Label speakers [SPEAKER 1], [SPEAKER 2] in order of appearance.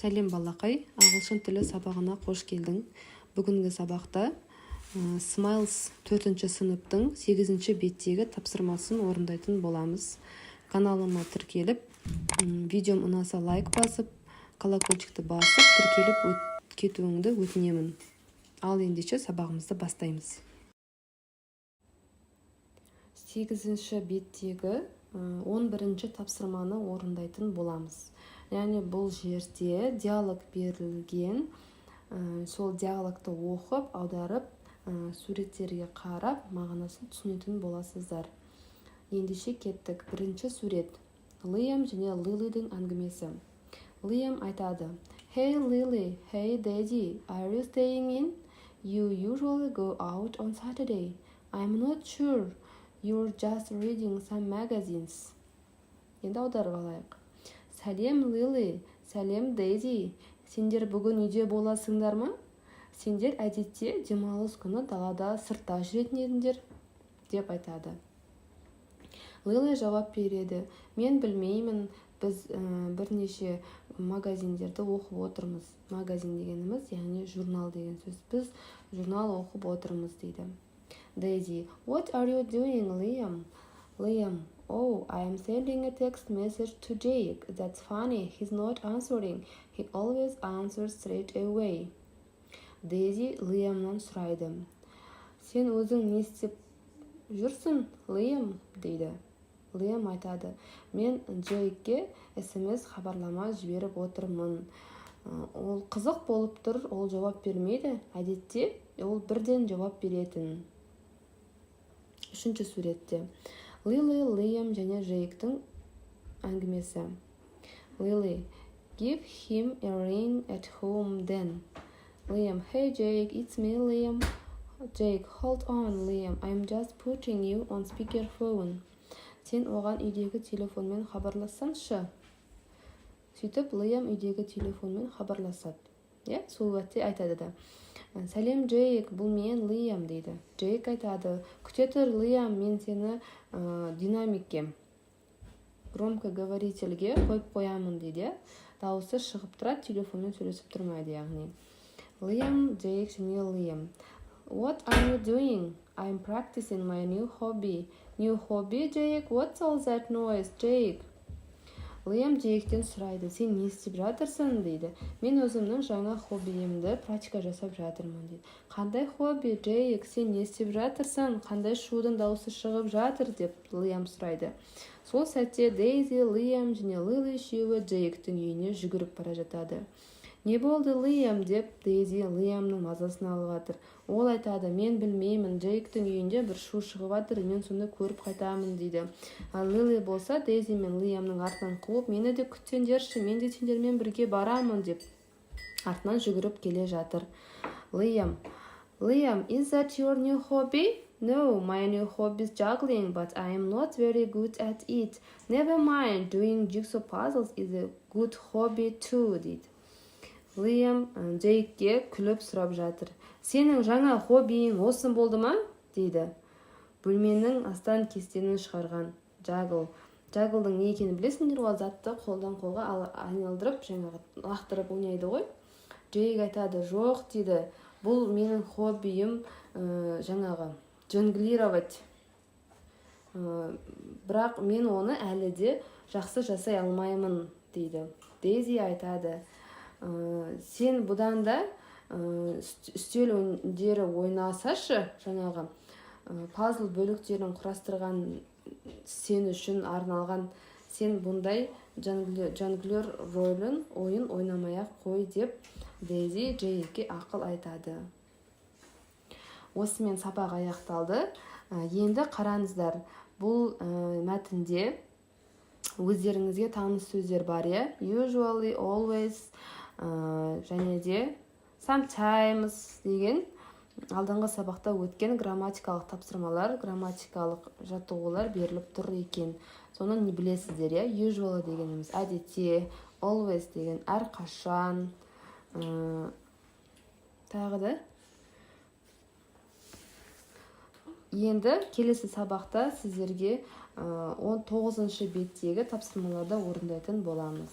[SPEAKER 1] Сәлем балақай, ағылшын тілі сабағына қош келдің. Бүгінгі сабақта Smiles 4-ші сыныптың 8-ші беттегі тапсырмасын орындайтын боламыз. Каналыма тіркеліп, видеом ұнаса лайк басып, колокольчикті басып, тіркеліп кетуіңді өтінемін. Ал ендеше сабағымызды бастаймыз. 8-ші беттегі 11-ші тапсырманы орындайтын боламыз. Яғни бұл жерде диалог берілген, сол диалогты оқып, аударып, суреттерге қарап, мағынасын түсінетін боласыздар. Ендеше кеттік. Бірінші сурет. Лиам және Лилидің әңгімесі. Лиам айтады: Hey Lily, hey Daddy, are you staying in? You usually go out on Saturday. I'm not sure. You're just reading some magazines. Енді аударып алайық. Сәлем Лили, сәлем Дэйзи. Сендер бүгін үйде боласыңдар ма? Сендер әдетте демалыс күні далада сыртта жүретін едіңдер, деп айтады. Лили жауап береді: Мен білмеймін, біз бірнеше магазиндерді оқып отырмыз. Магазин дегеніміз, яғни журнал деген сөз. Біз журнал оқып отырмыз, дейді. Daisy: What are you doing, Liam? Liam: Oh, I am sending a text message to Jake. That's funny, he's not answering. He always answers straight away. Daisy Liamнан сұрайды: Сен өзің не істеп жүрсің, Liam? дейді. Liam айтады: Мен Джейкке SMS хабарлама жіберіп отырмын. Ол қызық болып тұр, ол жауап бермейді. Әдетте ол бірден жауап беретін. Үшінші суретте. Лили, Лиам және Джейктің әңгімесі. Lily: Give him a ring at home then. Liam: Hey Jake, it's me, Liam. Jake: Hold on, Liam, I'm just putting you on speakerphone. Сен оған үйдегі телефонмен хабарлассаңшы. Сөйтіп, Liam үйдегі телефонмен хабарласады. Сол уақытта айтады да: Сәлем Джейк, бұл мен Liam, дейді. Джейк айтады: Күте тұр, Liam, мен сені динамикке, громкоговорительге қойып қоямын, дейді. Дауысы шығып тұрады, телефонмен сөйлесіп тұрмайды, яғни. Liam, Джейк және Liam: What are you doing? I'm practicing my new hobby. New hobby, Jake? What's all that noise, Jake? Liam Джейктен сұрайды: Сен не істеп жатырсың, дейді. Мен өзімнің жаңа хоббиімді практика жасап жатырмын, дейді. Қандай хобби, Джейк? Сен не істеп жатырсың? Қандай шудың дауысы шығып жатыр, деп Liam сұрайды. Сол сәтте Дейзи, Liam және Лили үшеуі Джейктің үйіне жүгіріп бара жатады. Не болды, Liam, деп Дейзи Liamның мазасын алып жатыр. Ол айтады: Мен білмеймін, Джейктің үйінде бір шу шығып жатыр, мен соны көріп қайтамын, дейді. Ал Лили болса Дейзи мен Liamның артынан қуып: Мені де күтсеңдерші, мен де сендермен бірге барамын, деп артынан жүгіріп келе жатыр. Liam: Is that your new hobby? No, my new hobby is juggling, but I am not very good at it. Never mind, doing jigsaw puzzles is a good hobby too, дейді. Liam Джейкке күліп сұрап жатыр: Сенің жаңа хоббиің осы болды ма? дейді. Бөлменің астан кестенін шығарған Juggle. Juggle'дың не екенін білесіңдер, ол затты қолдан қолға айналдырып, жаңағы лақтырып ойнайды ғой. Джейк айтады: Жоқ, дейді, бұл менің хоббиім жаңағы жонглировать. Бірақ мен оны әлі де жақсы жасай алмаймын, дейді. Дейзи айтады: Сен бұдан да үстел ойындары ойнасашы, жаңағы пазл бөліктерін құрастырған сен үшін арналған, сен бұндай жонглер рөлін ойын ойнамай-ақ қой, деп Дейзи Джейкке ақыл айтады. Осымен сабақ аяқталды. Енді қараңыздар, бұл мәтінде өздеріңізге таныс сөздер бар, usually, always, және де sometimes деген алдыңғы сабақта өткен грамматикалық тапсырмалар, грамматикалық жаттығулар беріліп тұр екен. Соны не білесіздер, usually дегеніміз әдетте, always деген әрқашан, тағы да. Енді келесі сабақта сіздерге 19-шы беттегі тапсырмаларды орындайтын боламыз.